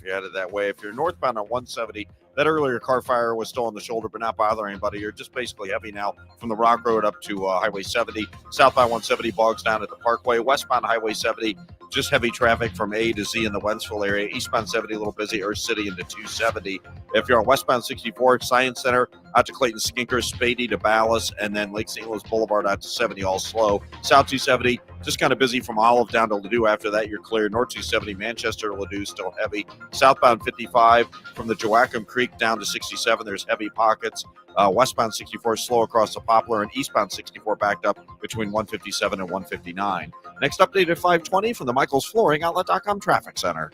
you're headed that way. If you're northbound on 170, that earlier car fire was still on the shoulder, but not bothering anybody. You're just basically heavy now from the Rock Road up to Highway 70. Southbound 170 bogs down at the Parkway. Westbound Highway 70, just heavy traffic from A to Z in the Wentzville area. Eastbound 70, a little busy. Earth City into 270. If you're on westbound 64, Science Center out to Clayton Skinkers, Spady to Ballas, and then Lake St. Louis Boulevard out to 70, all slow. South 270, just kind of busy from Olive down to Ladue. After that, you're clear. North 270, Manchester to Ladue, still heavy. Southbound 55 from the Joachim Creek down to 67, there's heavy pockets. Westbound 64 slow across the Poplar, and eastbound 64 backed up between 157 and 159. Next update at 5:20 from the Michaels Flooring Outlet.com Traffic Center.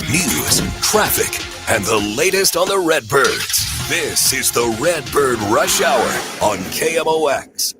News, traffic, and the latest on the Redbirds. This is the Redbird Rush Hour on KMOX.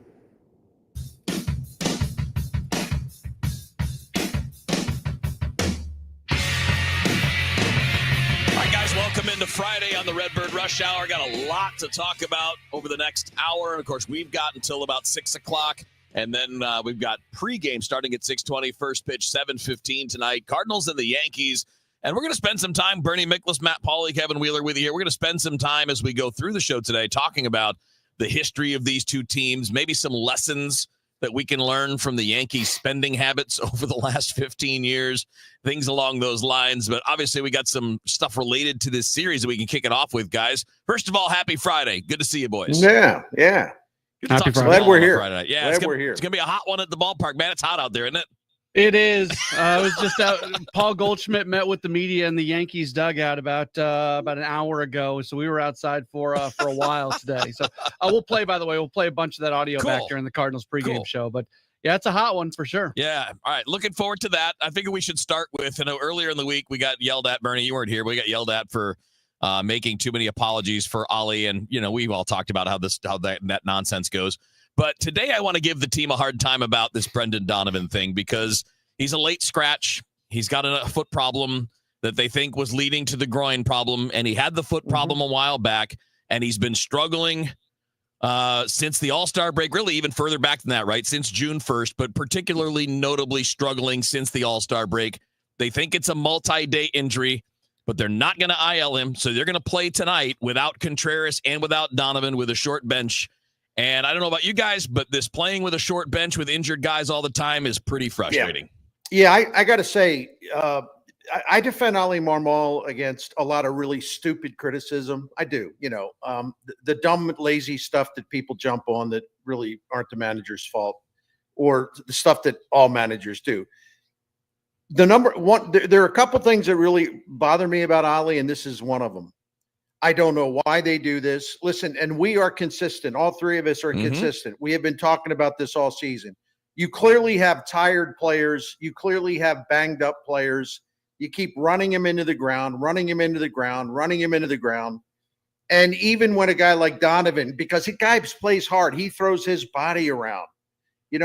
Welcome into Friday on the Redbird Rush Hour. Got a lot to talk about over the next hour. And of course, we've got until about 6 o'clock. And then we've got pregame starting at 6:20. First pitch, 7:15 tonight. Cardinals and the Yankees. And we're going to spend some time, Bernie Miklasz, Matt Pauley, Kevin Wheeler with you here. We're going to spend some time as we go through the show today talking about the history of these two teams, maybe some lessons that we can learn from the Yankees' spending habits over the last 15 years, things along those lines. But obviously, we got some stuff related to this series that we can kick it off with, guys. First of all, happy Friday. Good to see you, boys. Yeah. Happy Friday. Glad we're here. Yeah, we're here. It's going to be a hot one at the ballpark, man. It's hot out there, isn't it? It is. I was just out. Paul Goldschmidt met with the media in the Yankees dugout about an hour ago. So we were outside for a while today. So we'll play, by the way, we'll play a bunch of that audio back during the Cardinals pregame show. But yeah, it's a hot one for sure. Yeah. All right. Looking forward to that. I figure we should start with, earlier in the week, we got yelled at, Bernie, you weren't here. We got yelled at for making too many apologies for Ollie. And, we've all talked about how that nonsense goes. But today I want to give the team a hard time about this Brendan Donovan thing because he's a late scratch. He's got a foot problem that they think was leading to the groin problem, and he had the foot problem a while back, and he's been struggling since the All-Star break, really even further back than that, right? Since June 1st, but particularly notably struggling since the All-Star break. They think it's a multi-day injury, but they're not going to IL him, so they're going to play tonight without Contreras and without Donovan with a short bench. And I don't know about you guys, but this playing with a short bench with injured guys all the time is pretty frustrating. Yeah, I got to say, I defend Ali Marmol against a lot of really stupid criticism. I do, the dumb, lazy stuff that people jump on that really aren't the manager's fault, or the stuff that all managers do. The number one, there are a couple things that really bother me about Ali, and this is one of them. I don't know why they do this. Listen, and we are consistent. All three of us are consistent. We have been talking about this all season. You clearly have tired players. You clearly have banged up players. You keep running him into the ground, running him into the ground, running him into the ground. And even when a guy like Donovan, because the guy plays hard, he throws his body around. He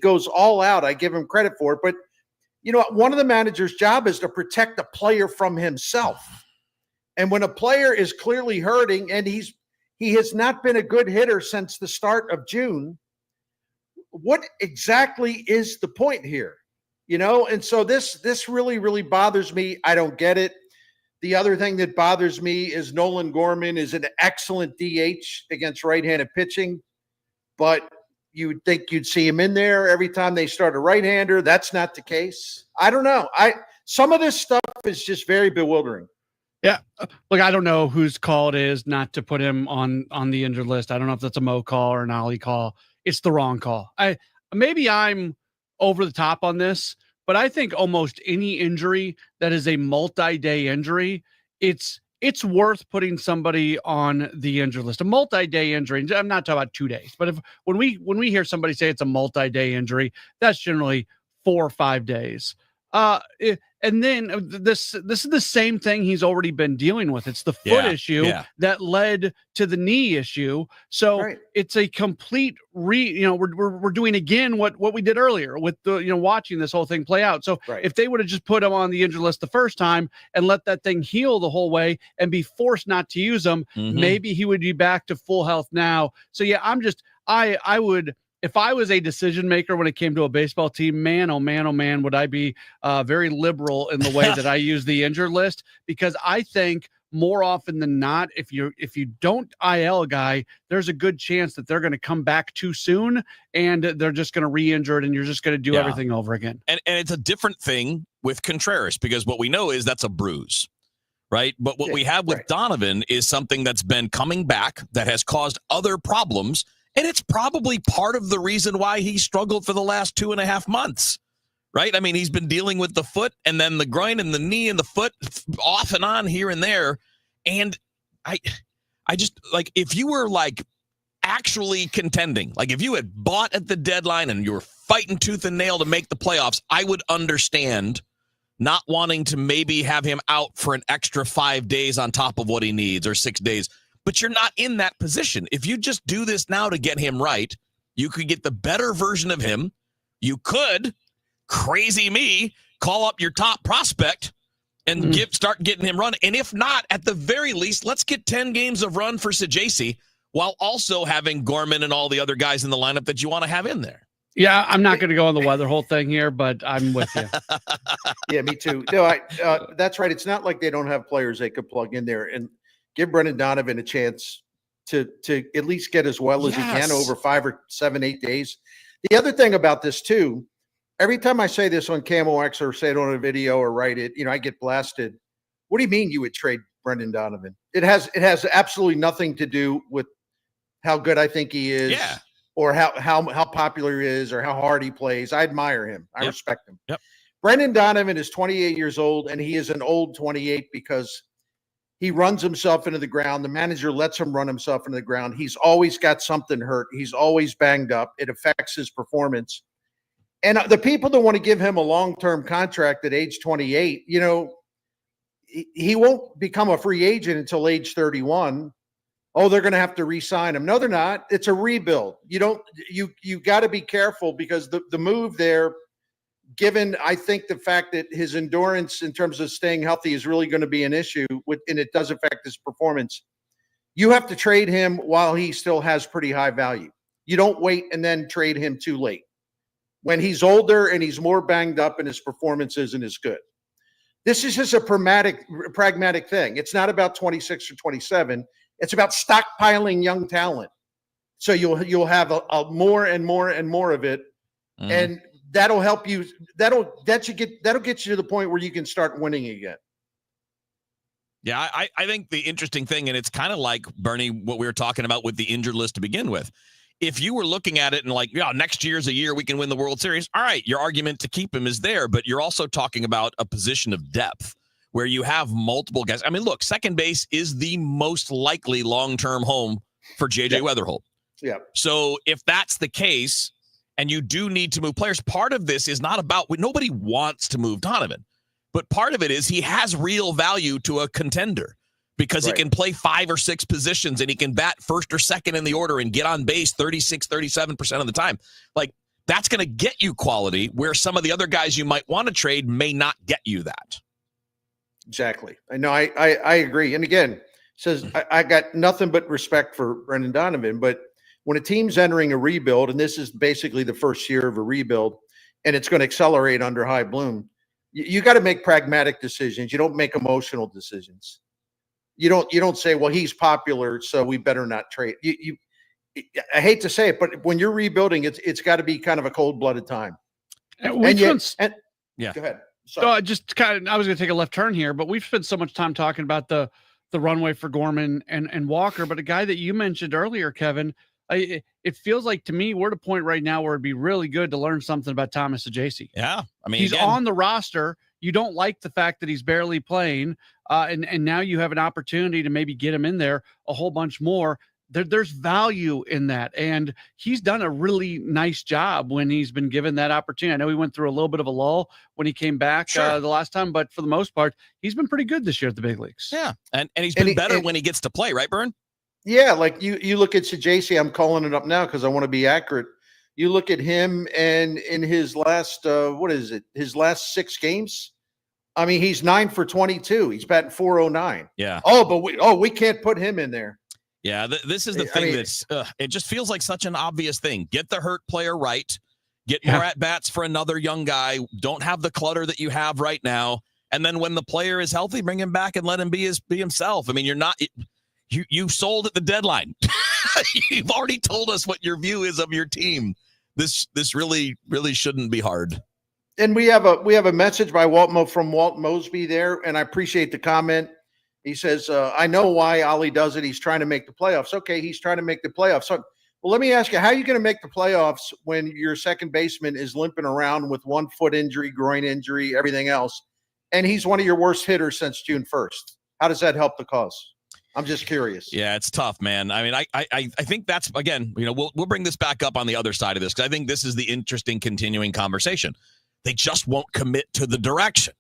goes all out. I give him credit for it. But one of the manager's job is to protect a player from himself. And when a player is clearly hurting, and he has not been a good hitter since the start of June, what exactly is the point here? And so this really, really bothers me. I don't get it. The other thing that bothers me is Nolan Gorman is an excellent DH against right-handed pitching, but you would think you'd see him in there every time they start a right-hander. That's not the case. I don't know. Some of this stuff is just very bewildering. Yeah. Look, I don't know whose call it is not to put him on the injured list. I don't know if that's a Mo call or an Ollie call. It's the wrong call. Maybe I'm over the top on this, but I think almost any injury that is a multi-day injury, it's worth putting somebody on the injured list. A multi-day injury, I'm not talking about 2 days, but when we hear somebody say it's a multi-day injury, that's generally 4 or 5 days. And then this is the same thing he's already been dealing with. It's the foot issue that led to the knee issue. So it's a complete we're doing again what we did earlier with the watching this whole thing play out. So if they would have just put him on the injured list the first time and let that thing heal the whole way and be forced not to use him, maybe he would be back to full health now. So yeah, I would if I was a decision maker when it came to a baseball team, man, oh man, would I be very liberal in the way that I use the injured list, because I think more often than not, if you don't IL a guy, there's a good chance that they're going to come back too soon and they're just going to re-injure it, and you're just going to do everything over again. And it's a different thing with Contreras, because what we know is that's a bruise, right? But what we have with Donovan is something that's been coming back that has caused other problems, and it's probably part of the reason why he struggled for the last 2.5 months. Right? I mean, he's been dealing with the foot and then the groin and the knee and the foot off and on here and there. And I just, like, if you were like actually contending, like if you had bought at the deadline and you were fighting tooth and nail to make the playoffs, I would understand not wanting to maybe have him out for an extra 5 days on top of what he needs, or 6 days. But you're not in that position. If you just do this now to get him right, you could get the better version of him. You could, crazy me, call up your top prospect and start getting him run. And if not, at the very least, let's get 10 games of run for Sajasi, while also having Gorman and all the other guys in the lineup that you want to have in there. Yeah, I'm not going to go on the weather whole thing here, but I'm with you. Yeah, me too. No, that's right. It's not like they don't have players they could plug in there, and give Brendan Donovan a chance to at least get as well as he can over 5 or 7, 8 days. The other thing about this too, every time I say this on KMOX or say it on a video or write it, I get blasted. What do you mean you would trade Brendan Donovan? It has absolutely nothing to do with how good I think he is, or how popular he is, or how hard he plays. I admire him. I respect him. Brendan Donovan is 28 years old, and he is an old 28 because he runs himself into the ground. The manager lets him run himself into the ground. He's always got something hurt. He's always banged up. It affects his performance. And the people that want to give him a long-term contract at age 28, he won't become a free agent until age 31. Oh, they're going to have to re-sign him. No, they're not. It's a rebuild. You got to be careful, because the move there, given, I think, the fact that his endurance in terms of staying healthy is really going to be an issue, and it does affect his performance. You have to trade him while he still has pretty high value. You don't wait and then trade him too late, when he's older and he's more banged up and his performance isn't as good. This is just a pragmatic thing. It's not about 26 or 27. It's about stockpiling young talent. So you'll have a more and more and more of it. And that'll help you. That'll get you to the point where you can start winning again. Yeah, I think the interesting thing, and it's kind of like, Bernie, what we were talking about with the injured list to begin with. If you were looking at it and like, next year's a year we can win the World Series, all right, your argument to keep him is there, but you're also talking about a position of depth where you have multiple guys. I mean, look, second base is the most likely long-term home for J.J. Weatherholt. Yeah. So if that's the case, and you do need to move players, part of this is not about, nobody wants to move Donovan, but part of it is he has real value to a contender, because he can play 5 or 6 positions, and he can bat first or second in the order and get on base 36, 37% of the time. Like, that's going to get you quality, where some of the other guys you might want to trade may not get you that. Exactly. I know. I agree. And again, says I got nothing but respect for Brendan Donovan, but when a team's entering a rebuild, and this is basically the first year of a rebuild, and it's going to accelerate under High Bloom, you got to make pragmatic decisions. You don't make emotional decisions. You don't say, well, he's popular, so we better not trade. I hate to say it, but when you're rebuilding, it's got to be kind of a cold-blooded time. Go ahead. Sorry. I was going to take a left turn here, but we've spent so much time talking about the runway for Gorman and Walker, but a guy that you mentioned earlier, Kevin, it feels like to me we're at a point right now where it'd be really good to learn something about Thomas Sajasi. Yeah, I mean, he's on the roster. You don't like the fact that he's barely playing, and now you have an opportunity to maybe get him in there a whole bunch more. There's value in that, and he's done a really nice job when he's been given that opportunity. I know he went through a little bit of a lull when he came back the last time, but for the most part, he's been pretty good this year at the big leagues. Yeah, and he's been better when he gets to play, right, Bern? Yeah, like you look at Sajasi, I'm calling it up now because I want to be accurate. You look at him, and in his last his last 6 games, I mean, he's 9 for 22. He's batting .409. Yeah. Oh, but we can't put him in there. Yeah, this is the thing that's it just feels like such an obvious thing. Get the hurt player right. Get more at-bats for another young guy. Don't have the clutter that you have right now. And then when the player is healthy, bring him back and let him be himself. I mean, you sold at the deadline. You've already told us what your view is of your team. This really, really shouldn't be hard. And we have a message by from Walt Mosby there, and I appreciate the comment. He says, I know why Ollie does it. He's trying to make the playoffs. Okay, he's trying to make the playoffs. So, well, let me ask you, how are you going to make the playoffs when your second baseman is limping around with 1 foot injury, groin injury, everything else, and he's one of your worst hitters since June 1st? How does that help the cause? I'm just curious. Yeah, it's tough, man. I mean, I think that's, again, we'll bring this back up on the other side of this, because I think this is the interesting continuing conversation. They just won't commit to the direction.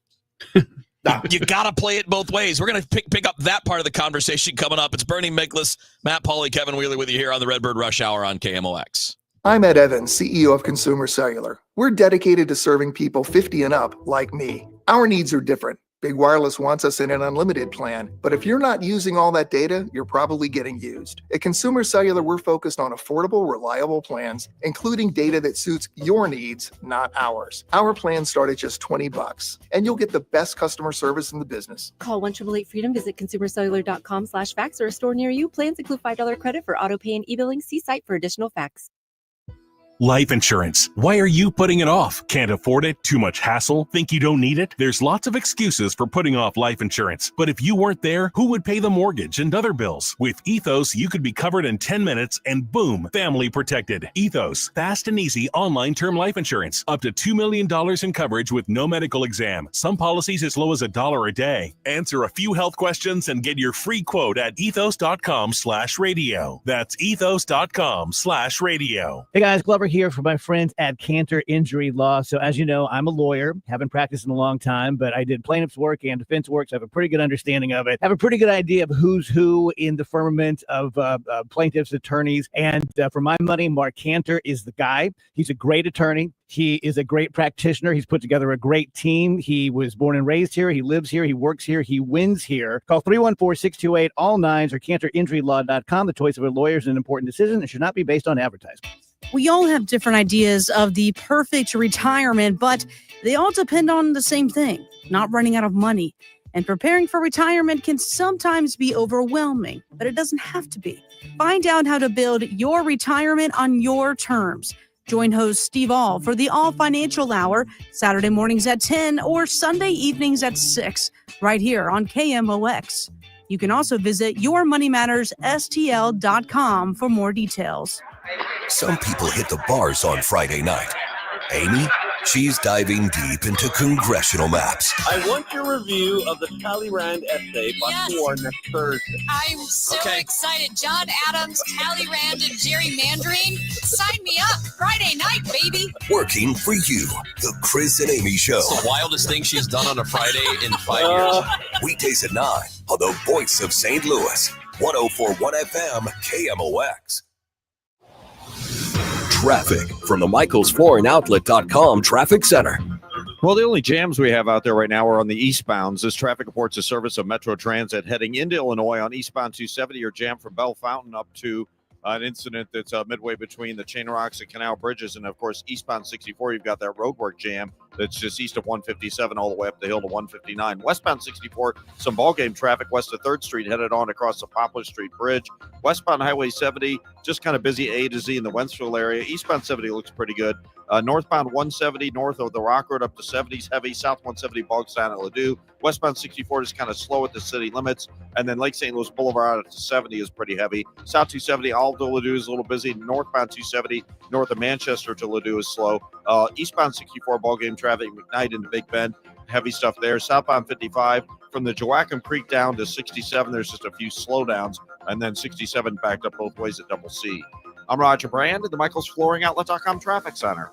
You got to play it both ways. We're going to pick up that part of the conversation coming up. It's Bernie Miklasz, Matt Pauley, Kevin Wheeler with you here on the Redbird Rush Hour on KMOX. I'm Ed Evans, CEO of Consumer Cellular. We're dedicated to serving people 50 and up like me. Our needs are different. Big Wireless wants us in an unlimited plan, but if you're not using all that data, you're probably getting used. At Consumer Cellular, we're focused on affordable, reliable plans, including data that suits your needs, not ours. Our plans start at just $20, and you'll get the best customer service in the business. Call 1-888-FREEDOM, visit consumercellular.com/facts, or a store near you. Plans include $5 credit for auto pay and e-billing. See site for additional facts. Life insurance. Why are you putting it off? Can't afford it? Too much hassle? Think you don't need it? There's lots of excuses for putting off life insurance. But if you weren't there, who would pay the mortgage and other bills? With Ethos, you could be covered in 10 minutes and boom, family protected. Ethos, fast and easy online term life insurance. Up to $2 million in coverage with no medical exam. Some policies as low as $1 a day. Answer a few health questions and get your free quote at ethos.com/radio. That's ethos.com/radio. Hey guys, Glover here for my friends at Cantor Injury Law. So as you know, I'm a lawyer, haven't practiced in a long time, but I did plaintiff's work and defense work, so I have a pretty good understanding of it. I have a pretty good idea of who's who in the firmament of plaintiffs, attorneys, and for my money, Mark Cantor is the guy. He's a great attorney. He is a great practitioner. He's put together a great team. He was born and raised here. He lives here. He works here. He wins here. Call 314-628-ALL-9s or CantorInjuryLaw.com. The choice of a lawyer is an important decision and should not be based on advertisement. We all have different ideas of the perfect retirement, but they all depend on the same thing, not running out of money. And preparing for retirement can sometimes be overwhelming, but it doesn't have to be. Find out how to build your retirement on your terms. Join host Steve All for the All Financial Hour, Saturday mornings at 10 or Sunday evenings at 6, right here on KMOX. You can also visit yourmoneymattersstl.com for more details. Some people hit the bars on Friday night. Amy, she's diving deep into congressional maps. I want your review of the Talleyrand essay by 4 next Thursday. I'm so excited. John Adams, Talleyrand, and gerrymandering. Sign me up. Friday night, baby. Working for you. The Chris and Amy Show. It's the wildest thing she's done on a Friday in 5 years. Weekdays at 9 on the voice of St. Louis. 104.1 FM KMOX. Traffic from the MichaelsFlooringOutlet.com Traffic Center. Well, the only jams we have out there right now are on the eastbounds. This traffic reports a service of Metro Transit heading into Illinois on eastbound 270 or jam from Bell Fountain up to an incident that's midway between the Chain Rocks and Canal Bridges. And, of course, eastbound 64, you've got that roadwork jam that's just east of 157 all the way up the hill to 159. Westbound 64, some ball game traffic west of 3rd Street headed on across the Poplar Street Bridge. Westbound Highway 70, just kind of busy A to Z in the Wentzville area. Eastbound 70 looks pretty good. Northbound 170 north of the Rock Road up to 70s heavy. South 170 bogs down at Ladue. Westbound 64 is kind of slow at the city limits. And then Lake St. Louis Boulevard up to 70 is pretty heavy. South 270 all to Ladue is a little busy. Northbound 270 north of Manchester to Ladue is slow. Eastbound 64 ball game traffic McKnight into Big Bend. Heavy stuff there. Southbound 55 from the Joachim Creek down to 67. There's just a few slowdowns. And then 67 backed up both ways at Double C. I'm Roger Brand at the MichaelsFlooringOutlet.com Traffic Center.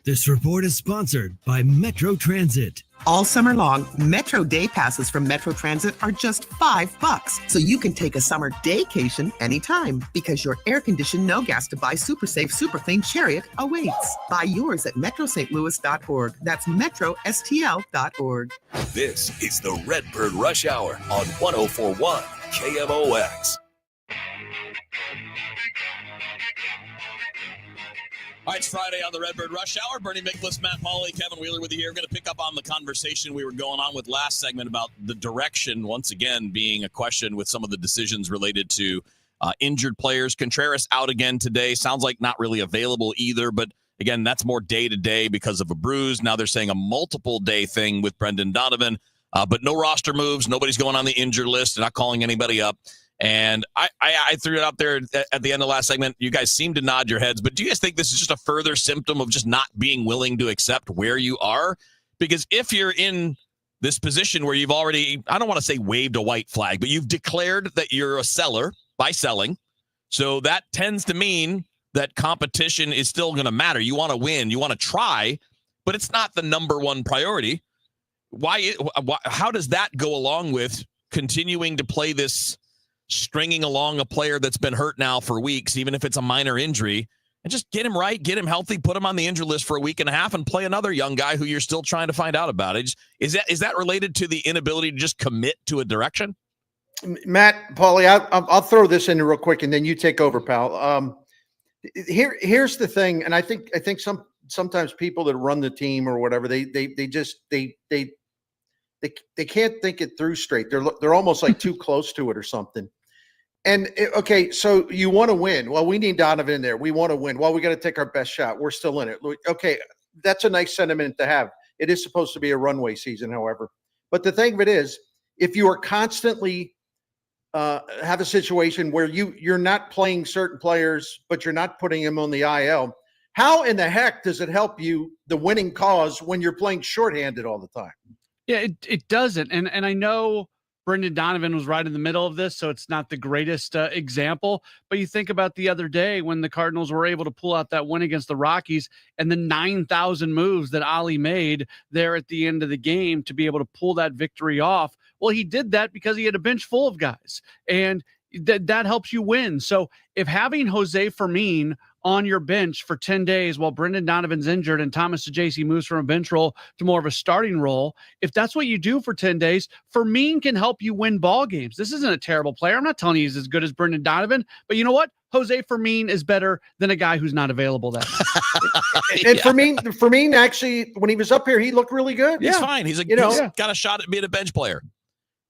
This report is sponsored by Metro Transit. All summer long, Metro Day Passes from Metro Transit are just $5, so you can take a summer daycation anytime because your air-conditioned, no-gas to buy super safe, super clean Chariot awaits. Buy yours at metrostlouis.org. That's metrostl.org. This is the Redbird Rush Hour on 104.1 KMOX. All right, it's Friday on the Redbird Rush Hour. Bernie Miklasz, Matt Pauley, Kevin Wheeler with you here. We're going to pick up on the conversation we were going on with last segment about the direction, once again, being a question with some of the decisions related to injured players. Contreras out again today. Sounds like not really available either, but again, that's more day-to-day because of a bruise. Now they're saying a multiple-day thing with Brendan Donovan, but no roster moves. Nobody's going on the injured list. They're not calling anybody up. And I threw it out there at the end of the last segment. You guys seem to nod your heads, but do you guys think this is just a further symptom of just not being willing to accept where you are? Because if you're in this position where you've already, I don't want to say waved a white flag, but you've declared that you're a seller by selling. So that tends to mean that competition is still going to matter. You want to win, you want to try, but it's not the number one priority. How does that go along with continuing to play this, stringing along a player that's been hurt now for weeks, even if it's a minor injury, and just get him right, get him healthy, put him on the injury list for a week and a half, and play another young guy who you're still trying to find out about? Is that related to the inability to just commit to a direction? Matt, Paulie, I'll throw this in real quick, and then you take over, pal. Here's the thing, and I think sometimes people that run the team or whatever, they can't think it through straight. They're almost like too close to it or something. And okay, so you want to win. Well, we need Donovan in there. We want to win. Well, we got to take our best shot. We're still in it. Okay, that's a nice sentiment to have. It is supposed to be a runway season, however. But the thing of it is, if you are constantly have a situation where you're not playing certain players, but you're not putting them on the IL, how in the heck does it help you, the winning cause, when you're playing shorthanded all the time? Yeah, it doesn't. And I know Brendan Donovan was right in the middle of this, so it's not the greatest example. But you think about the other day when the Cardinals were able to pull out that win against the Rockies and the 9,000 moves that Ollie made there at the end of the game to be able to pull that victory off. Well, he did that because he had a bench full of guys, and that helps you win. So if having Jose Fermin on your bench for 10 days while Brendan Donovan's injured and Thomas Saggese moves from a bench role to more of a starting role, if that's what you do for 10 days, Fermin can help you win ball games. This isn't a terrible player. I'm not telling you he's as good as Brendan Donovan, but you know what? Jose Fermin is better than a guy who's not available that And Fermin actually, when he was up here, he looked really good. He's fine. He's got a shot at being a bench player.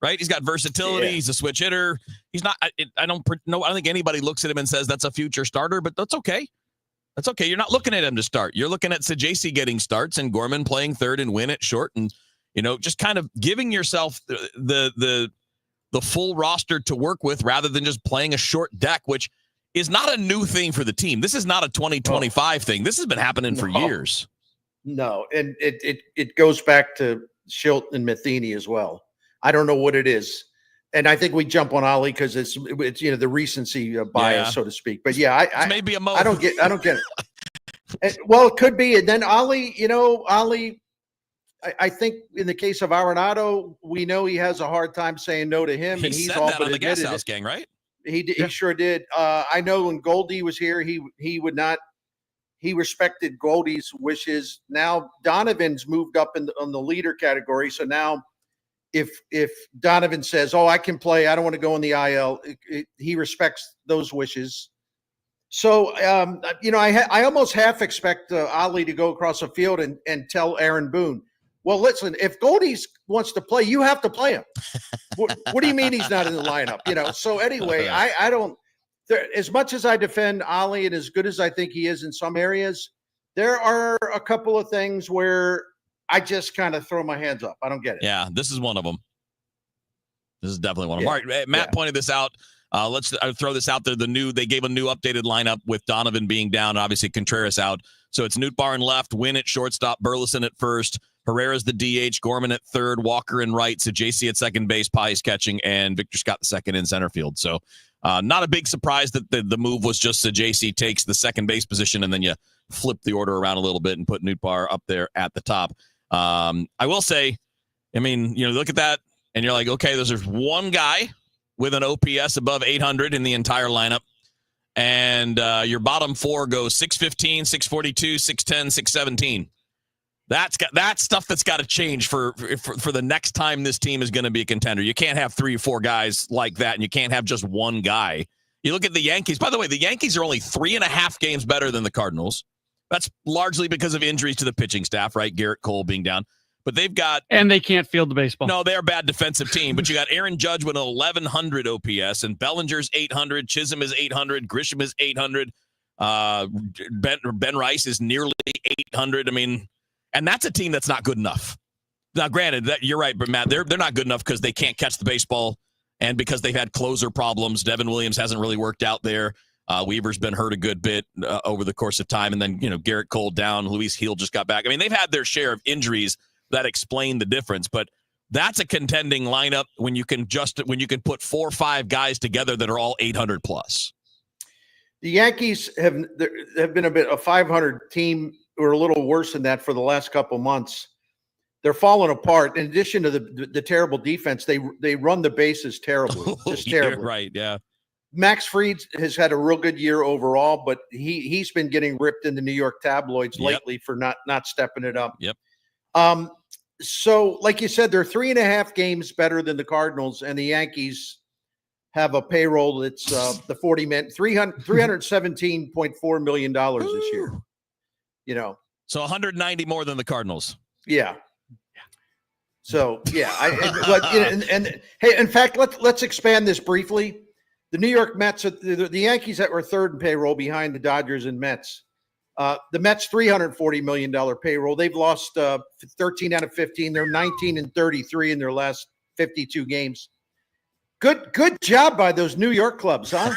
Right? He's got versatility. Yeah. He's a switch hitter. He's not, I don't think anybody looks at him and says that's a future starter, but that's okay. That's okay. You're not looking at him to start. You're looking at Saggese getting starts and Gorman playing third and Winn at short, and, just kind of giving yourself the full roster to work with rather than just playing a short deck, which is not a new thing for the team. This is not a 2025 thing. This has been happening for years. No. And it goes back to Schilt and Matheny as well. I don't know what it is. And I think we jump on Ollie because it's the recency bias, so to speak. But yeah, I maybe a mo. I don't get it. Well, it could be. And then Ollie, I think in the case of Arenado, we know he has a hard time saying no to him. He said that on the Gas House Gang, right? He sure did. I know when Goldie was here, he would not. He respected Goldie's wishes. Now Donovan's moved up on the leader category, so now. If Donovan says, "Oh, I can play. I don't want to go on the IL," he respects those wishes. So, I almost half expect Ollie to go across the field and tell Aaron Boone, "Well, listen, if Goldie wants to play, you have to play him." What do you mean he's not in the lineup? So anyway, I don't. As much as I defend Ollie and as good as I think he is in some areas, there are a couple of things where I just kind of throw my hands up. I don't get it. Yeah, this is one of them. This is definitely one of them. All right, Matt pointed this out. Let's throw this out there. They gave a new updated lineup with Donovan being down, and obviously Contreras out. So it's Nootbaar in left, Winn at shortstop, Burleson at first, Herrera's the DH, Gorman at third, Walker in right, Saggese at second base, Pies catching, and Victor Scott the second in center field. So not a big surprise that the move was just Saggese takes the second base position, and then you flip the order around a little bit and put Nootbaar up there at the top. I will say, look at that, and you're like, okay, there's one guy with an OPS above 800 in the entire lineup, and your bottom four goes 615, 642, 610, 617. That's stuff that's got to change for the next time this team is going to be a contender. You can't have 3 or 4 guys like that, and you can't have just one guy. You look at the Yankees. By the way, the Yankees are only 3.5 games better than the Cardinals. That's largely because of injuries to the pitching staff, right? Garrett Cole being down. But they've got... And they can't field the baseball. No, they're a bad defensive team. But you got Aaron Judge with an 1,100 OPS, and Bellinger's 800, Chisholm is 800, Grisham is 800, Ben Rice is nearly 800. I mean, and that's a team that's not good enough. Now, granted, that you're right, but Matt, they're not good enough because they can't catch the baseball and because they've had closer problems. Devin Williams hasn't really worked out there. Weaver's been hurt a good bit over the course of time. And then, Garrett Cole down, Luis Heel just got back. I mean, they've had their share of injuries that explain the difference, but that's a contending lineup when you can put 4 or 5 guys together that are all 800 plus. The Yankees have been a 500 team or a little worse than that for the last couple months. They're falling apart. In addition to the terrible defense, they run the bases terribly, just terribly. Right, yeah. Max Fried has had a real good year overall, but he's been getting ripped in the New York tabloids lately for not stepping it up. Yep. So, like you said, they're 3.5 games better than the Cardinals, and the Yankees have a payroll that's the 40-man $317.4 million this year. So 190 more than the Cardinals. Yeah. So hey, in fact, let's expand this briefly. The New York Mets, the Yankees that were third in payroll behind the Dodgers and Mets. The Mets $340 million payroll. They've lost 13 out of 15. They're 19-33 in their last 52 games. Good job by those New York clubs, huh?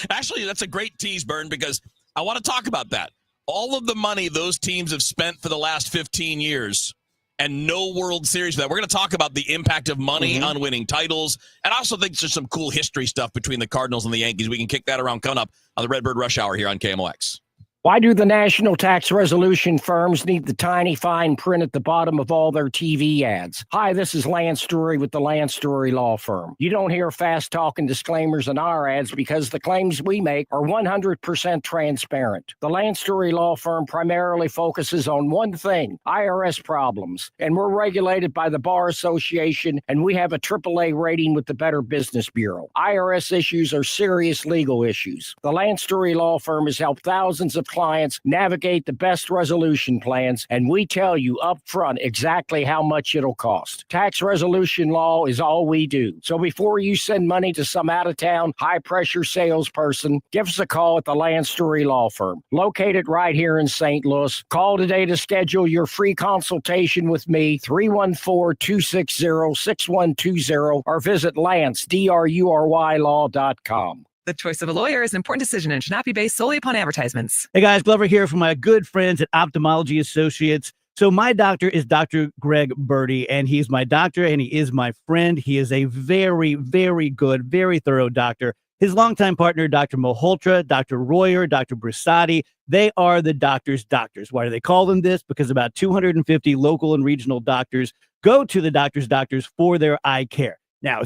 Actually, that's a great tease, Bern, because I want to talk about that. All of the money those teams have spent for the last 15 years and no World Series for that. We're going to talk about the impact of money on winning titles. And I also think there's some cool history stuff between the Cardinals and the Yankees. We can kick that around coming up on the Redbird Rush Hour here on KMOX. Why do the national tax resolution firms need the tiny fine print at the bottom of all their TV ads? Hi, this is Lance Drury with the Lance Drury Law Firm. You don't hear fast-talking disclaimers in our ads because the claims we make are 100% transparent. The Lance Drury Law Firm primarily focuses on one thing, IRS problems, and we're regulated by the Bar Association, and we have a AAA rating with the Better Business Bureau. IRS issues are serious legal issues. The Lance Drury Law Firm has helped thousands of clients navigate the best resolution plans, and we tell you up front exactly how much it'll cost. Tax resolution law is all we do. So before you send money to some out-of-town, high-pressure salesperson, give us a call at the Lance Drury Law Firm, located right here in St. Louis. Call today to schedule your free consultation with me, 314-260-6120, or visit LanceDruryLaw.com. The choice of a lawyer is an important decision and should not be based solely upon advertisements. Hey guys, Glover here from my good friends at Ophthalmology Associates. So my doctor is Dr. Greg Birdie, and he's my doctor and he is my friend. He is a very, very good, very thorough doctor. His longtime partner, Dr. Malhotra, Dr. Royer, Dr. Brisati, they are the doctor's doctors. Why do they call them this? Because about 250 local and regional doctors go to the doctor's doctors for their eye care. Now,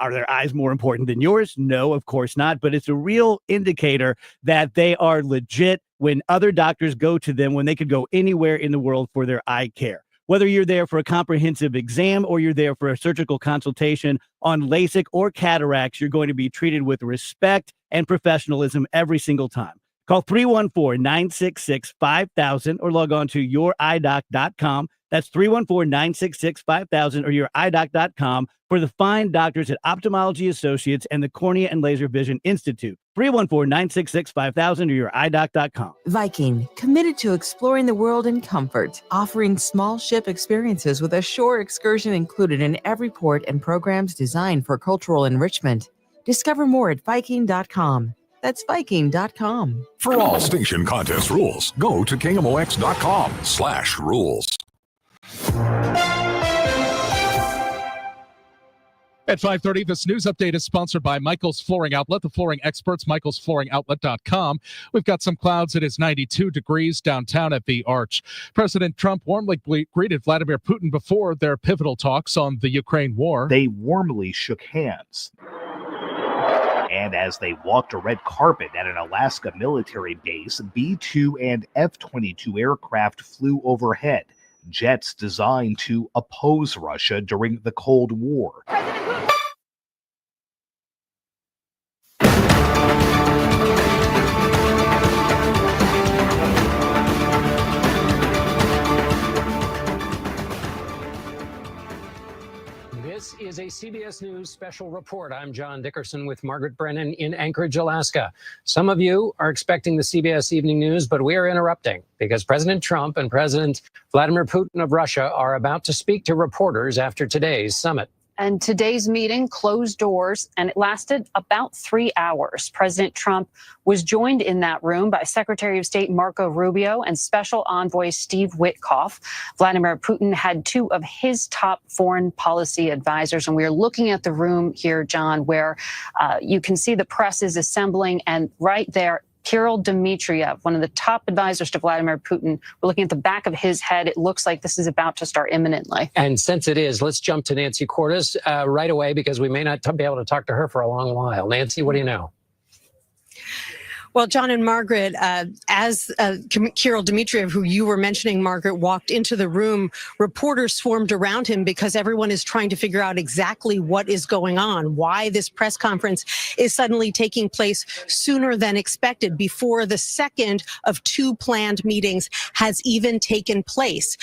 are their eyes more important than yours? No, of course not. But it's a real indicator that they are legit when other doctors go to them when they could go anywhere in the world for their eye care. Whether you're there for a comprehensive exam or you're there for a surgical consultation on LASIK or cataracts, you're going to be treated with respect and professionalism every single time. Call 314-966-5000 or log on to youridoc.com. That's 314-966-5000 or youridoc.com for the fine doctors at Ophthalmology Associates and the Cornea and Laser Vision Institute. 314-966-5000 or youridoc.com. Viking, committed to exploring the world in comfort, offering small ship experiences with a shore excursion included in every port and programs designed for cultural enrichment. Discover more at Viking.com. That's Viking.com. For all station contest rules, go to KMOX.com/rules. At 5:30, this news update is sponsored by Michael's Flooring Outlet, the flooring experts, michaelsflooringoutlet.com. We've got some clouds. It is 92 degrees downtown at the Arch. President Trump warmly greeted Vladimir Putin before their pivotal talks on the Ukraine war. They warmly shook hands. And as they walked a red carpet at an Alaska military base, B-2 and F-22 aircraft flew overhead. Jets designed to oppose Russia during the Cold War. This is a CBS News special report. I'm John Dickerson with Margaret Brennan in Anchorage, Alaska. Some of you are expecting the CBS Evening News, but we are interrupting because President Trump and President Vladimir Putin of Russia are about to speak to reporters after today's summit. And today's meeting closed doors, and it lasted about 3 hours. President Trump was joined in that room by Secretary of State Marco Rubio and Special Envoy Steve Witkoff. Vladimir Putin had two of his top foreign policy advisors, and we are looking at the room here, John, where you can see the press is assembling, and right there, Kirill Dmitriev, one of the top advisors to Vladimir Putin. We're looking at the back of his head. It looks like this is about to start imminently. And since it is, let's jump to Nancy Cordes right away because we may not be able to talk to her for a long while. Nancy, what do you know? Well, John and Margaret, as Kirill Dmitriev, who you were mentioning, Margaret, walked into the room, reporters swarmed around him because everyone is trying to figure out exactly what is going on, why this press conference is suddenly taking place sooner than expected, before the second of two planned meetings has even taken place.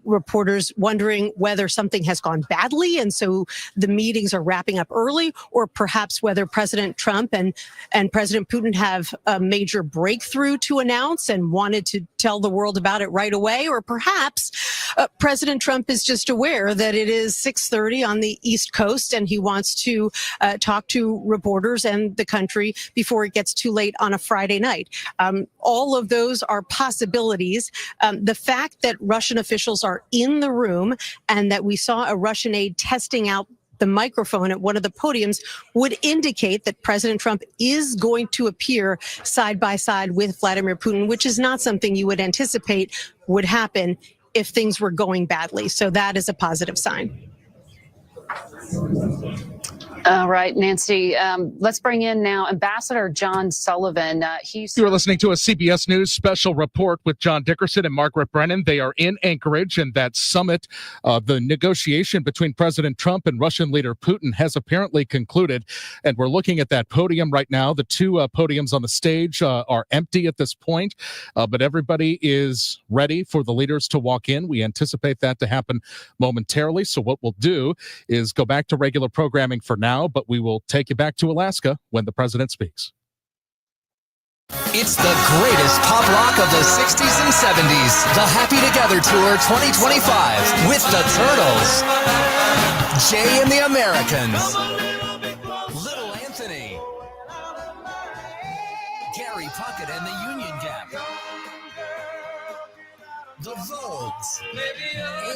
Reporters wondering whether something has gone badly, and so the meetings are wrapping up early, or perhaps whether President Trump and President Putin have a major breakthrough to announce and wanted to tell the world about it right away, or perhaps President Trump is just aware that it is 6:30 on the East Coast and he wants to talk to reporters and the country before it gets too late on a Friday night. All of those are possibilities. The fact that Russian officials are in the room and that we saw a Russian aide testing out the microphone at one of the podiums would indicate that President Trump is going to appear side by side with Vladimir Putin, which is not something you would anticipate would happen if things were going badly. So that is a positive sign. All right, Nancy, let's bring in now Ambassador John Sullivan. You're listening to a CBS News special report with John Dickerson and Margaret Brennan. They are in Anchorage, and that summit, the negotiation between President Trump and Russian leader Putin has apparently concluded. And we're looking at that podium right now. The two podiums on the stage are empty at this point, but everybody is ready for the leaders to walk in. We anticipate that to happen momentarily. So what we'll do is go back to regular programming for now, but we will take you back to Alaska when the president speaks. It's the greatest pop rock of the 60s and 70s. The Happy Together Tour 2025 with the Turtles, Jay and the Americans, Little Anthony, Gary Puckett and the Union Gap, the Vogues,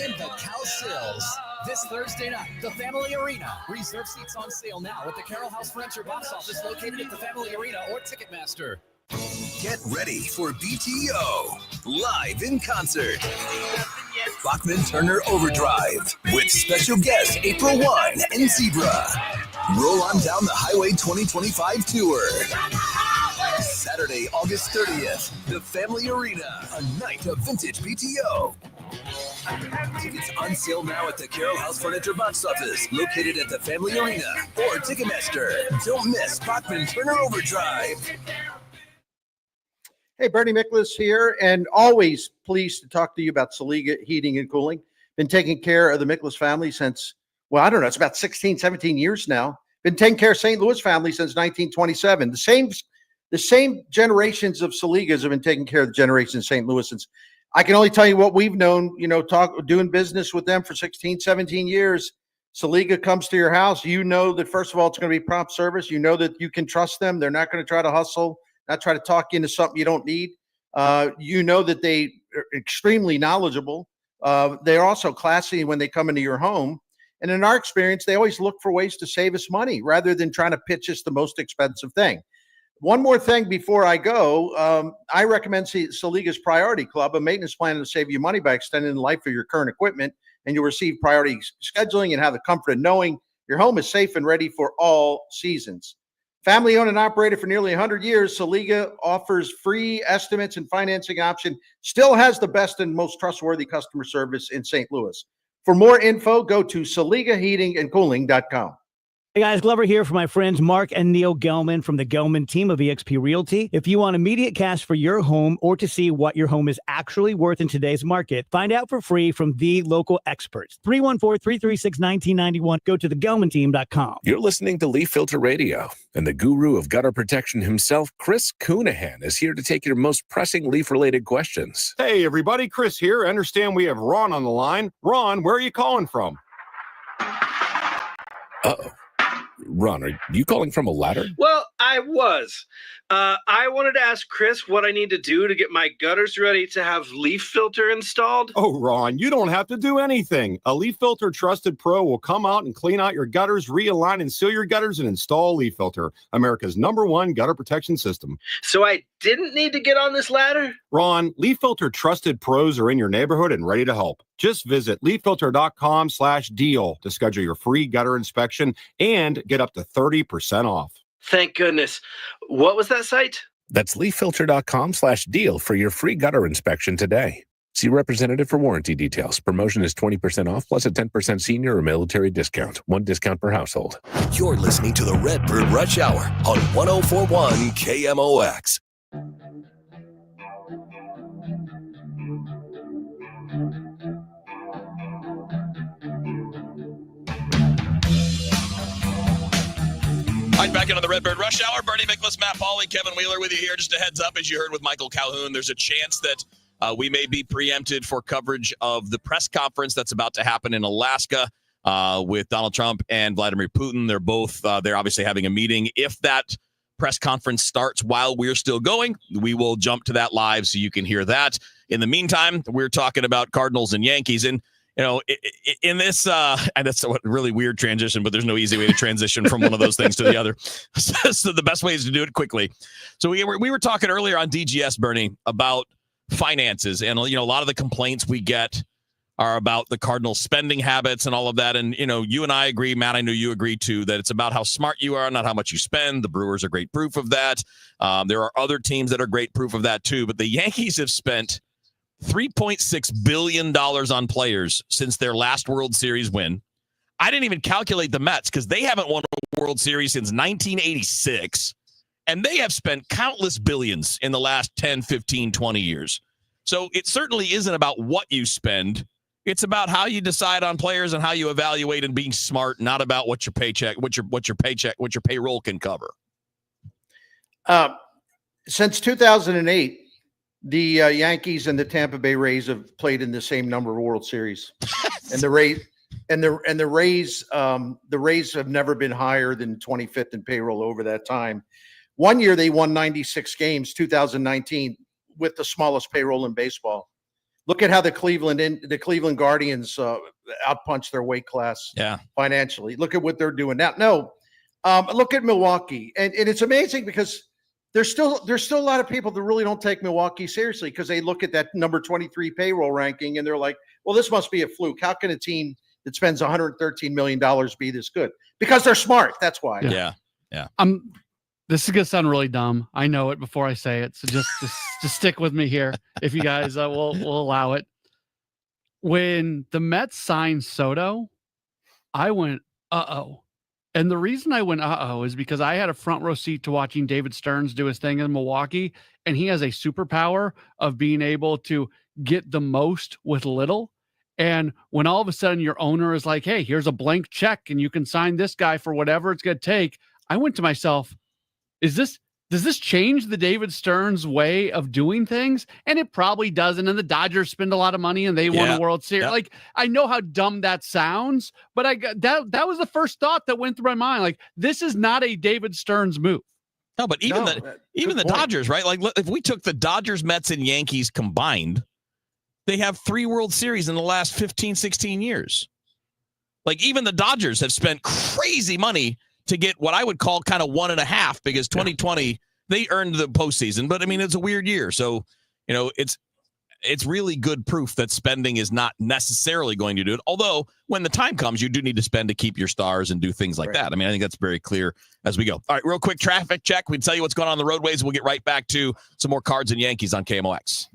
and the Cowsills. This Thursday night, the Family Arena. Reserve seats on sale now at the Carroll House Furniture box office located at the Family Arena or Ticketmaster. Get ready for BTO live in concert. Bachman Turner Overdrive with special guests April 1 and Zebra. Roll on down the Highway 2025 tour. Saturday, August 30th, the Family Arena, a night of vintage BTO. Tickets on sale now at the Carroll House Furniture box office, located at the Family Arena or Ticketmaster. Don't miss Bachman Turner Overdrive. Hey, Bernie Miklasz here, and always pleased to talk to you about Saliga Heating and Cooling. Been taking care of the Miklasz family since, well, I don't know, it's about 16, 17 years now. Been taking care of St. Louis family since 1927. The same generations of Saligas have been taking care of the generation of St. Louis since. I can only tell you what we've known, doing business with them for 16, 17 years. Saliga comes to your house. You know that, first of all, it's going to be prompt service. You know that you can trust them. They're not going to try to hustle, not try to talk you into something you don't need. You know that they are extremely knowledgeable. They're also classy when they come into your home. And in our experience, they always look for ways to save us money rather than trying to pitch us the most expensive thing. One more thing before I go, I recommend Saliga's Priority Club, a maintenance plan to save you money by extending the life of your current equipment, and you'll receive priority scheduling and have the comfort of knowing your home is safe and ready for all seasons. Family owned and operated for nearly 100 years, Saliga offers free estimates and financing option, still has the best and most trustworthy customer service in St. Louis. For more info, go to SaligaHeatingandCooling.com. Hey guys, Glover here for my friends Mark and Neil Gelman from the Gelman team of eXp Realty. If you want immediate cash for your home or to see what your home is actually worth in today's market, find out for free from the local experts. 314-336-1991. Go to thegelmanteam.com. You're listening to Leaf Filter Radio, and the guru of gutter protection himself, Chris Coonahan, is here to take your most pressing leaf-related questions. Hey everybody, Chris here. I understand we have Ron on the line. Ron, where are you calling from? Uh-oh. Ron, are you calling from a ladder? Well, I was. I wanted to ask Chris what I need to do to get my gutters ready to have leaf filter installed. Oh, Ron, you don't have to do anything. A Leaf Filter Trusted Pro will come out and clean out your gutters, realign and seal your gutters, and install Leaf Filter, America's #1 gutter protection system. So I didn't need to get on this ladder? Ron, Leaf Filter Trusted Pros are in your neighborhood and ready to help. Just visit leaffilter.com/deal to schedule your free gutter inspection and get up to 30% off. Thank goodness. What was that site? That's leaffilter.com/deal for your free gutter inspection today. See representative for warranty details. Promotion is 20% off plus a 10% senior or military discount. One discount per household. You're listening to the Redbird Rush Hour on 104.1 KMOX. All right, back into the Redbird Rush Hour. Bernie Miklasz, Matt Pauley, Kevin Wheeler with you here. Just a heads up, as you heard with Michael Calhoun, there's a chance that we may be preempted for coverage of the press conference that's about to happen in Alaska with Donald Trump and Vladimir Putin. They're both, they're obviously having a meeting. If that press conference starts while we're still going, we will jump to that live so you can hear that. In the meantime, we're talking about Cardinals and Yankees. And you know, in this, and that's a really weird transition, but there's no easy way to transition from one of those things to the other. So the best way is to do it quickly. So we were talking earlier on DGS, Bernie, about finances. And, you know, a lot of the complaints we get are about the Cardinals' spending habits and all of that. And, you know, you and I agree, Matt, I know you agree too, that it's about how smart you are, not how much you spend. The Brewers are great proof of that. There are other teams that are great proof of that too. But the Yankees have spent $3.6 billion on players since their last World Series win. I didn't even calculate the Mets because they haven't won a World Series since 1986. And they have spent countless billions in the last 10, 15, 20 years. So it certainly isn't about what you spend. It's about how you decide on players and how you evaluate and being smart, not about what your paycheck, what your payroll can cover. Since 2008, the Yankees and the Tampa Bay Rays have played in the same number of World Series, and the Rays have never been higher than 25th in payroll over that time. One year they won 96 games, 2019, with the smallest payroll in baseball. Look at how the Cleveland Guardians outpunched their weight class financially. Look at what they're doing now. No, look at Milwaukee, and it's amazing because there's still a lot of people that really don't take Milwaukee seriously because they look at that number 23 payroll ranking and they're like, well, this must be a fluke. How can a team that spends $113 million be this good? Because they're smart. That's why. Yeah. This is gonna sound really dumb. I know it before I say it. So just stick with me here. If you guys will allow it. When the Mets signed Soto, I went, uh-oh. And the reason I went uh-oh is because I had a front row seat to watching David Stearns do his thing in Milwaukee, and he has a superpower of being able to get the most with little. And when all of a sudden your owner is like, hey, here's a blank check and you can sign this guy for whatever it's going to take, I went to myself, does this change the David Stearns way of doing things? And it probably doesn't. And the Dodgers spend a lot of money and they won a World Series. Like, I know how dumb that sounds, but that was the first thought that went through my mind. Like, this is not a David Stearns move. No, but even the Dodgers, right? Like, if we took the Dodgers, Mets, and Yankees combined, they have 3 World Series in the last 15, 16 years. Like, even the Dodgers have spent crazy money to get what I would call kind of 1.5, because 2020 they earned the postseason, but I mean, it's a weird year. So, you know, it's really good proof that spending is not necessarily going to do it. Although when the time comes, you do need to spend to keep your stars and do things like that. I mean, I think that's very clear as we go. All right, real quick traffic check. We tell you what's going on the roadways. We'll get right back to some more Cards and Yankees on KMOX.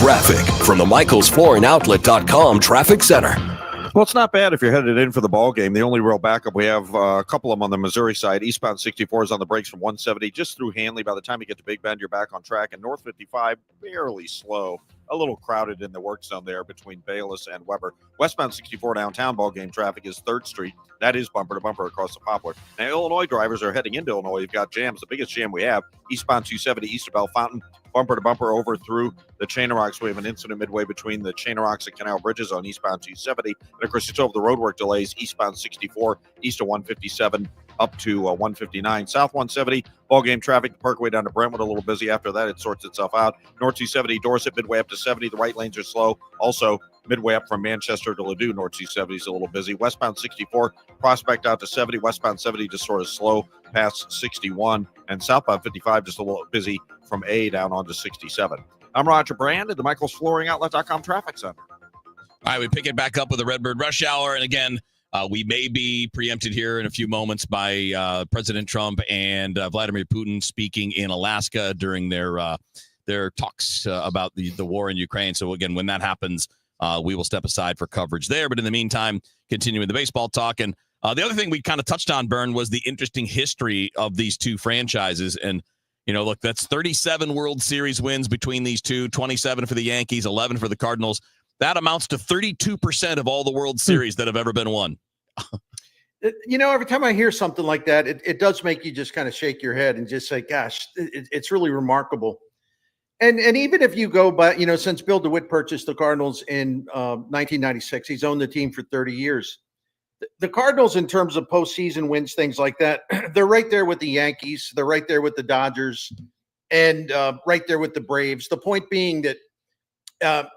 Traffic from the MichaelsFlooringOutlet.com Traffic Center. Well, it's not bad if you're headed in for the ball game. The only real backup we have, a couple of them on the Missouri side. Eastbound 64 is on the brakes from 170 just through Hanley. By the time you get to Big Bend, you're back on track. And North 55, barely slow. A little crowded in the work zone there between Bayless and Weber. Westbound 64 downtown ball game traffic is 3rd Street. That is bumper to bumper across the Poplar. Now, Illinois drivers are heading into Illinois. You've got jams. The biggest jam we have, eastbound 270 east of Bell Fountain, bumper to bumper over through the Chain of Rocks. We have an incident midway between the Chain of Rocks and Canal Bridges on eastbound 270. And of course, you still have the roadwork delays eastbound 64, east of 157 up to 159. South 170, ball game traffic, Parkway down to Brentwood, a little busy. After that, it sorts itself out. North 270, Dorset, midway up to 70. The right lanes are slow. Also, midway up from Manchester to Ladue, North 270 is a little busy. Westbound 64, Prospect out to 70. Westbound 70 just sort of slow past 61. And southbound 55 just a little busy from A down onto 67. I'm Roger Brand at the MichaelsFlooringOutlet.com Traffic Center. All right, we pick it back up with the Redbird Rush Hour. And again, we may be preempted here in a few moments by President Trump and Vladimir Putin speaking in Alaska during their talks about the war in Ukraine. So again, when that happens, we will step aside for coverage there. But in the meantime, continuing the baseball talk. And the other thing we kind of touched on, Bern, was the interesting history of these two franchises. And, you know, look, that's 37 World Series wins between these two, 27 for the Yankees, 11 for the Cardinals. That amounts to 32% of all the World Series that have ever been won. You know, every time I hear something like that, it does make you just kind of shake your head and just say, gosh, it's really remarkable. And even if you go by, you know, since Bill DeWitt purchased the Cardinals in 1996, he's owned the team for 30 years. The Cardinals, in terms of postseason wins, things like that, they're right there with the Yankees. They're right there with the Dodgers and right there with the Braves. The point being that,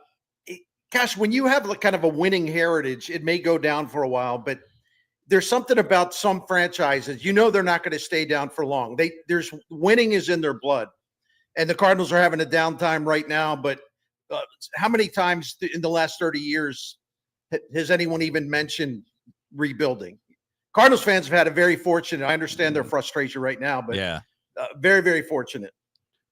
gosh, when you have kind of a winning heritage, it may go down for a while, but there's something about some franchises, you know, they're not going to stay down for long. There's winning is in their blood, and the Cardinals are having a downtime right now. But how many times in the last 30 years has anyone even mentioned rebuilding? Cardinals fans have had a very fortunate. I understand their frustration right now, but yeah, very, very fortunate.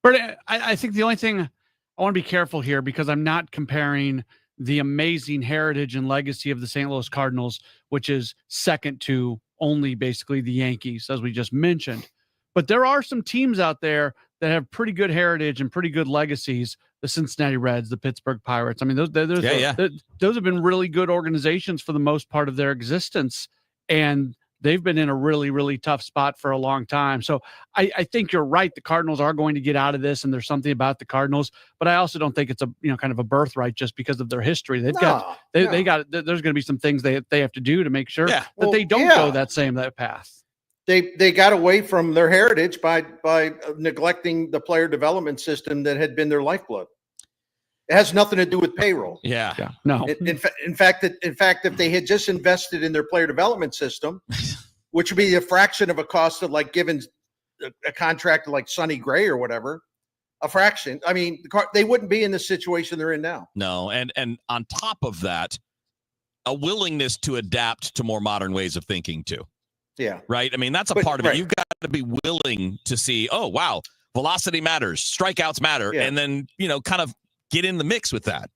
But I think the only thing I want to be careful here, because I'm not comparing the amazing heritage and legacy of the St. Louis Cardinals, which is second to only basically the Yankees, as we just mentioned. But there are some teams out there that have pretty good heritage and pretty good legacies. The Cincinnati Reds, the Pittsburgh Pirates. I mean, those have been really good organizations for the most part of their existence. And they've been in a really, really tough spot for a long time. So I think you're right. The Cardinals are going to get out of this, and there's something about the Cardinals, but I also don't think it's kind of a birthright just because of their history. There's going to be some things they have to do to make sure that they don't go that path. They got away from their heritage by neglecting the player development system that had been their lifeblood. It has nothing to do with payroll. Yeah. No. In fact, if they had just invested in their player development system, which would be a fraction of a cost of like giving a contract to like Sonny Gray or whatever, a fraction. I mean, they wouldn't be in the situation they're in now. No, and on top of that, a willingness to adapt to more modern ways of thinking too. Yeah. Right. I mean, that's a part of it. You've got to be willing to see, oh, wow, velocity matters, strikeouts matter, and then, kind of get in the mix with that.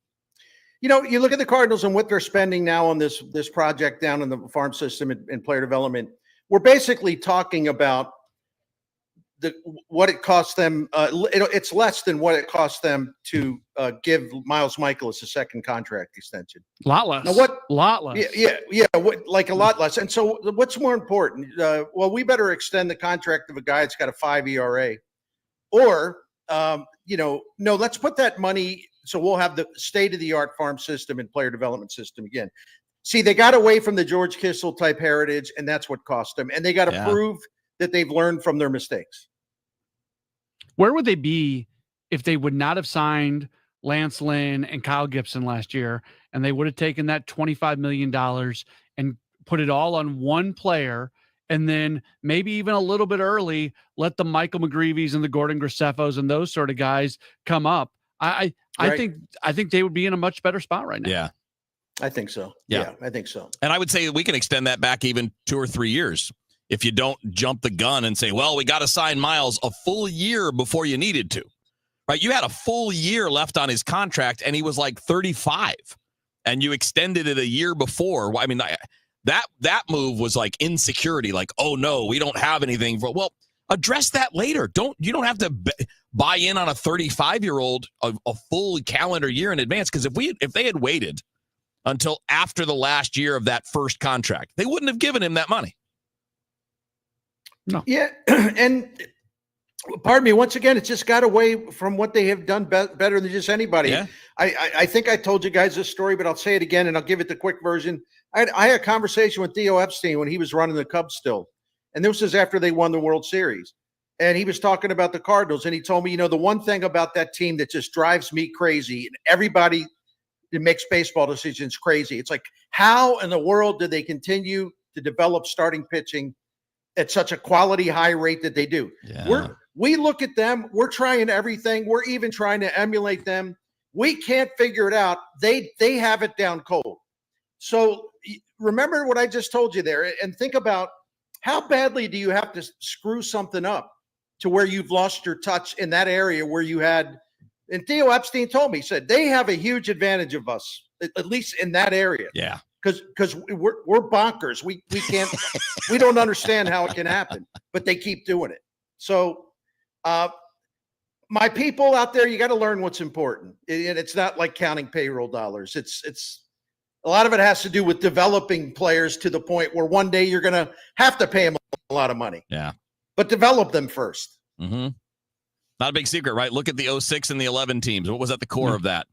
You look at the Cardinals and what they're spending now on this project down in the farm system and player development. We're basically talking about what it costs them. It's less than what it costs them to give Miles Miklasz a second contract extension. A lot less. Now lot less. Yeah. Like a lot less. And so what's more important? Well, we better extend the contract of a guy that's got a 5 ERA, or no, let's put that money. So we'll have the state-of-the-art farm system and player development system again. See, they got away from the George Kissel type heritage, and that's what cost them. And they got to prove that they've learned from their mistakes. Where would they be if they would not have signed Lance Lynn and Kyle Gibson last year, and they would have taken that $25 million and put it all on one player, and then maybe even a little bit early, let the Michael McGreevy's and the Gordon Graceffos and those sort of guys come up? I think they would be in a much better spot right now. Yeah. I think so. Yeah, I think so. And I would say we can extend that back even 2 or 3 years. If you don't jump the gun and say, well, we got to sign Miles a full year before you needed to, right? You had a full year left on his contract and he was like 35. and you extended it a year before. I mean, that move was like insecurity. Like, oh no, we don't have anything. Well, address that later. You don't have to buy in on a 35-year-old a full calendar year in advance. Because if they had waited until after the last year of that first contract, they wouldn't have given him that money. No. Yeah, and pardon me, once again, it's just got away from what they have done better than just anybody. Yeah. I think I told you guys this story, but I'll say it again, and I'll give it the quick version. I had a conversation with Theo Epstein when he was running the Cubs still, and this was after they won the World Series. And he was talking about the Cardinals, and he told me, the one thing about that team that just drives me crazy, and everybody that makes baseball decisions crazy, it's like, how in the world did they continue to develop starting pitching at such a quality high rate that they do? Yeah. We look at them, we're trying everything, we're even trying to emulate them. We can't figure it out. They have it down cold. So remember what I just told you there, and think about how badly do you have to screw something up to where you've lost your touch in that area where you had, and Theo Epstein told me, he said, they have a huge advantage of us, at least in that area. Yeah. Because we're bonkers. We can't, we don't understand how it can happen, but they keep doing it. So my people out there, you got to learn what's important. And it's not like counting payroll dollars. It's a lot of it has to do with developing players to the point where one day you're going to have to pay them a lot of money. Yeah. But develop them first. Mm-hmm. Not a big secret, right? Look at the 06 and the 11 teams. What was at the core of that?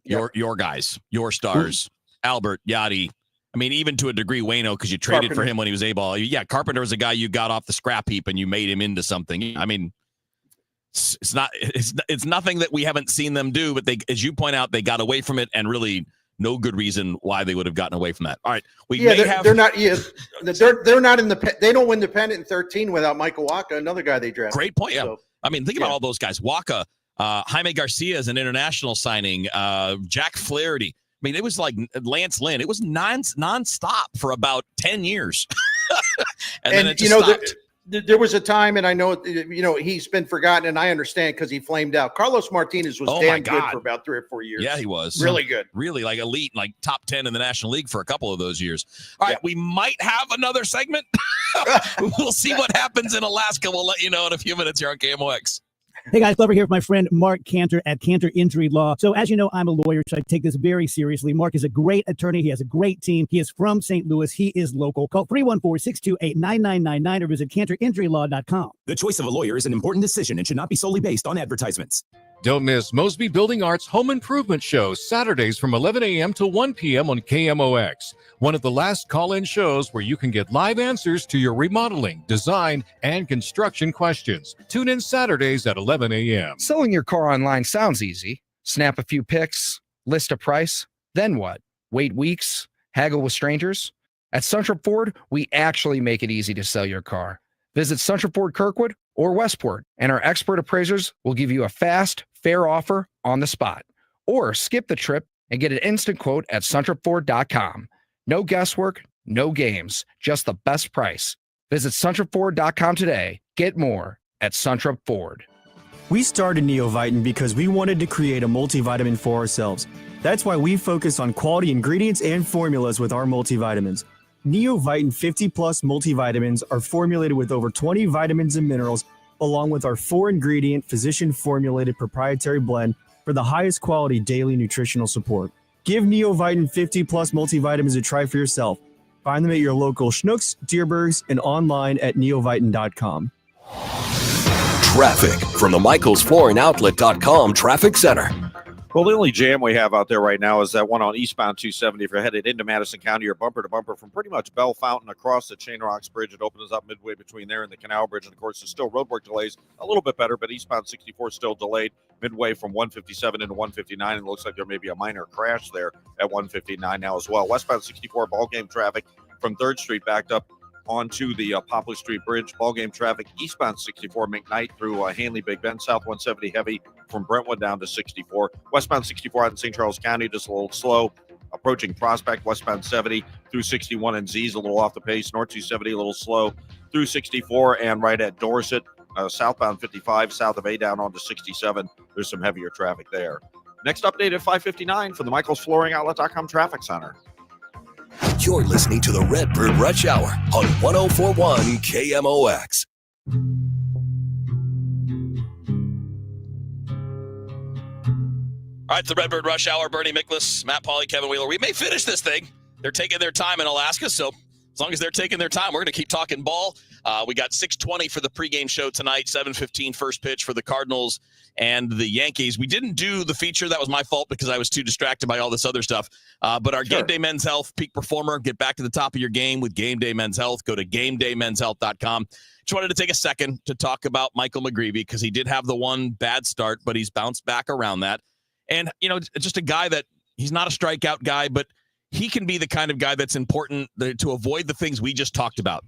Your guys, your stars, Albert, Yachty. I mean, even to a degree, Waino, because you traded Carpenter for him when he was A-ball. Yeah, Carpenter was a guy you got off the scrap heap and you made him into something. I mean, it's nothing that we haven't seen them do, but they, as you point out, they got away from it, and really no good reason why they would have gotten away from that. All right, they're not. Yeah, they're not in the. They don't win the pennant in 13 without Michael Wacha, another guy they drafted. Great point. Yeah, So, I mean, think about all those guys. Wacha, Jaime Garcia is an international signing. Jack Flaherty. I mean, it was like Lance Lynn. It was nonstop for about 10 years, and then it just stopped. There was a time, and I know, he's been forgotten, and I understand because he flamed out. Carlos Martinez was damn good for about 3 or 4 years. Yeah, he was. Really good. Really like elite, like top 10 in the National League for a couple of those years. All right, we might have another segment. We'll see what happens in Alaska. We'll let you know in a few minutes here on KMOX. Hey guys, Glover here with my friend Mark Cantor at Cantor Injury Law. So as you know, I'm a lawyer, so I take this very seriously. Mark is a great attorney. He has a great team. He is from St. Louis. He is local. Call 314-628-9999 or visit cantorinjurylaw.com. The choice of a lawyer is an important decision and should not be solely based on advertisements. Don't miss Mosby Building Arts Home Improvement Shows Saturdays from 11 a.m. to 1 p.m. on KMOX. One of the last call-in shows where you can get live answers to your remodeling, design, and construction questions. Tune in Saturdays at 11 a.m. Selling your car online sounds easy. Snap a few pics, list a price, then what? Wait weeks? Haggle with strangers? At Suntrop Ford, we actually make it easy to sell your car. Visit Suntrop Ford Kirkwood or Westport, and our expert appraisers will give you a fast, fair offer on the spot. Or skip the trip and get an instant quote at suntropford.com. No guesswork, no games, just the best price. Visit suntropford.com today. Get more at Suntrop Ford. We started Neovitin because we wanted to create a multivitamin for ourselves. That's why we focus on quality ingredients and formulas with our multivitamins. Neovitin 50 Plus multivitamins are formulated with over 20 vitamins and minerals, along with our 4-ingredient physician-formulated proprietary blend for the highest quality daily nutritional support. Give Neovitin 50 Plus multivitamins a try for yourself. Find them at your local Schnucks, Deerbergs, and online at neovitin.com. Traffic from the MichaelsFlooringOutlet.com Traffic Center. Well, the only jam we have out there right now is that one on eastbound 270. If you're headed into Madison County, you're bumper to bumper from pretty much Bell Fountain across the Chain Rocks Bridge. It opens up midway between there and the Canal Bridge. And, of course, there's still roadwork delays. A little bit better, but eastbound 64 still delayed midway from 157 into 159. And it looks like there may be a minor crash there at 159 now as well. Westbound 64 ballgame traffic from 3rd Street backed up onto the Poplar Street Bridge. Ballgame traffic eastbound 64 McKnight through Hanley Big Bend, south 170 heavy from Brentwood down to 64. Westbound 64 out in St. Charles County, just a little slow. Approaching Prospect, westbound 70 through 61 and Z's, a little off the pace. North 270, a little slow through 64 and right at Dorset. Southbound 55, south of A down onto 67. There's some heavier traffic there. Next update at 5:59 from the michaelsflooringoutlet.com traffic center. You're listening to the Redbird Rush Hour on 104.1 KMOX. All right, the Redbird Rush Hour, Bernie Miklasz, Matt Pauley, Kevin Wheeler. We may finish this thing. They're taking their time in Alaska, so as long as they're taking their time, we're going to keep talking ball. We got 6:20 for the pregame show tonight, 7:15 first pitch for the Cardinals and the Yankees. We didn't do the feature. That was my fault because I was too distracted by all this other stuff. But our Game Day Men's Health peak performer, get back to the top of your game with Game Day Men's Health. Go to GameDayMen'sHealth.com. Just wanted to take a second to talk about Michael McGreevy because he did have the one bad start, but he's bounced back around that. And, just a guy that he's not a strikeout guy, but he can be the kind of guy that's important to avoid the things we just talked about,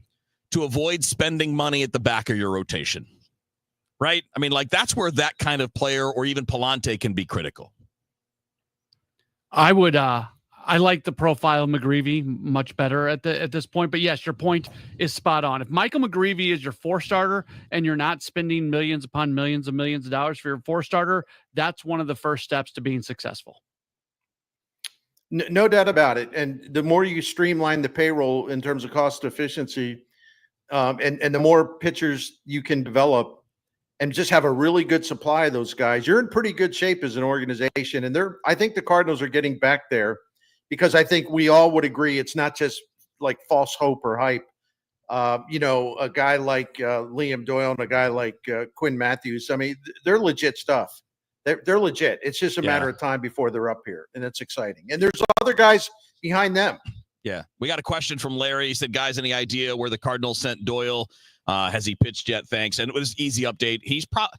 to avoid spending money at the back of your rotation, right? I mean, that's where that kind of player or even Palante can be critical. I would, I like the profile of McGreevy much better at this point, but yes, your point is spot on. If Michael McGreevy is your 4-starter and you're not spending millions upon millions of dollars for your 4-starter, that's one of the first steps to being successful. No doubt about it. And the more you streamline the payroll in terms of cost efficiency, and the more pitchers you can develop and just have a really good supply of those guys, you're in pretty good shape as an organization. And I think the Cardinals are getting back there because I think we all would agree it's not just like false hope or hype. A guy like Liam Doyle and a guy like Quinn Matthews, I mean, they're legit stuff. They're legit. It's just a matter of time before they're up here, and it's exciting. And there's other guys behind them. Yeah. We got a question from Larry. He said, guys, any idea where the Cardinals sent Doyle? Has he pitched yet? Thanks. And it was easy update. He's probably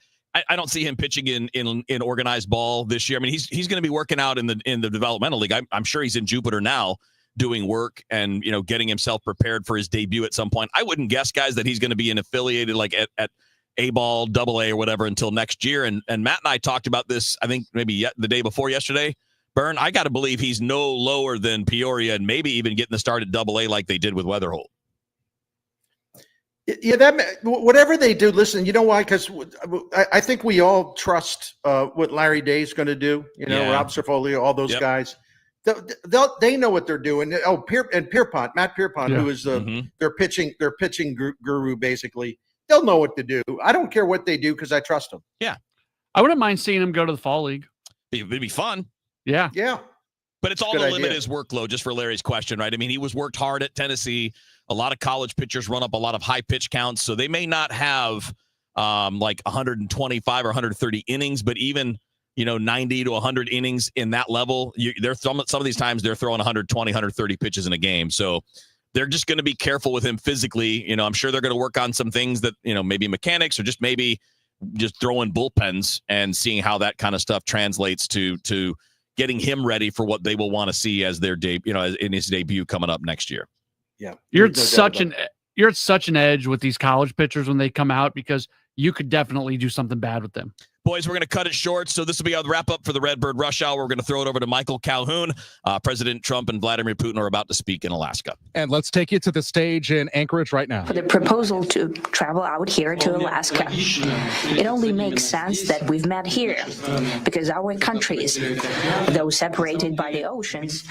I don't see him pitching in organized ball this year. I mean, he's going to be working out in the developmental league. I'm sure he's in Jupiter now doing work and, getting himself prepared for his debut at some point. I wouldn't guess, guys, that he's going to be affiliated like at A-ball, AA, or whatever until next year. And Matt and I talked about this, I think maybe the day before yesterday. Byrne, I got to believe he's no lower than Peoria and maybe even getting the start at AA like they did with Weatherholt. Yeah, whatever they do, listen, you know why? Because I think we all trust what Larry Day's going to do, Rob Cerfolio, all those guys. They know what they're doing. Oh, Pierpont, Matt Pierpont, who is their pitching guru, basically. They'll know what to do. I don't care what they do because I trust them. Yeah. I wouldn't mind seeing him go to the fall league. It'd be fun. Yeah. Yeah. But it's all to limit his workload, just for Larry's question, right? I mean, he was worked hard at Tennessee. A lot of college pitchers run up a lot of high pitch counts, so they may not have like 125 or 130 innings, but even 90 to 100 innings in that level. Some of these times they're throwing 120, 130 pitches in a game. So they're just going to be careful with him physically. I'm sure they're going to work on some things that maybe mechanics or just maybe just throwing bullpens and seeing how that kind of stuff translates to getting him ready for what they will want to see as their in his debut coming up next year. Yeah. You're at such an edge with these college pitchers when they come out because you could definitely do something bad with them. Boys, we're going to cut it short, so this will be our wrap-up for the Redbird Rush Hour. We're going to throw it over to Michael Calhoun. President Trump and Vladimir Putin are about to speak in Alaska. And let's take you to the stage in Anchorage right now. For the proposal to travel out here to Alaska, it only makes sense that we've met here because our countries, though separated by the oceans,